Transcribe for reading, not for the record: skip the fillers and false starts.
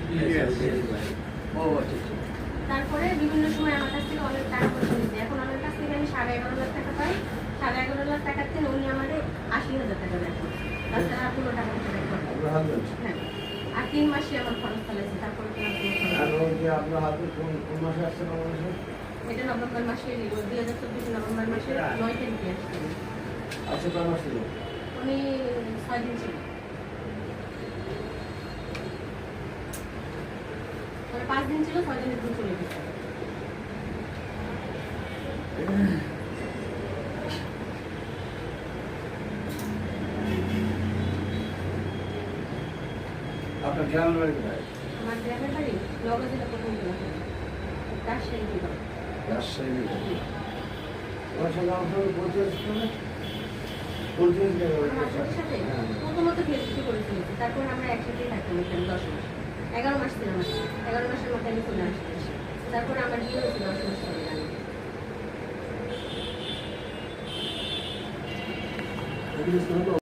ও আচ্ছা আচ্ছা। তারপরে বিভিন্ন সময় আমার কাছ থেকে অনেক টাকা পয়সা নিচ্ছে। এখন আমার কাছ থেকে আমি 11.5 লাখ টাকা পাই। 11.5 লাখ টাকার থেকে উনি আমাদের 80,000 টাকা দেয়। তাছাড়া আর কোনো টাকা পয়সা দেয় না। হ্যাঁ। আর 3 মাসই আমার খরচ চালাইছে। তারপরে তো আর কোনো খরচ আর নেই। ওই যে আপনার হাতে কোন মাসে আসছে বাংলাদেশে? এটা নভেম্বর মাসে 2024 নভেম্বর মাসের 9 তারিখে আসছিল। আচ্ছা, কয় মাস ছিল? উনি 6 দিন ছিল। মানে 5 দিন ছিল, 6 দিনের দিন চলে গেছে। আপনার গ্রামের বাড়ি কোথায়? আমার গ্রামের বাড়ি নওগাঁ জেলা প্রথম জেলা রাজশাহী বিভাগ। রাজশাহী বিভাগ। ওনার সঙ্গে আমার সঙ্গে পরিচয় ছিল না? পরিচয় ছিল আমার হাজবেন্ডের সাথে হ্যাঁ। প্রথমত ফেসবুকে করে ফেলেছি। তারপর আমরা একসাথেই থাকতাম এখানে 10 মাস। 11 মাস ছিলাম আর কি। 11 মাসের মাথায় আমি চলে আসতে আসি। তারপরে আমার বিয়ে হয়েছে 10 মাস পরে জানি। এগুলো শুনলো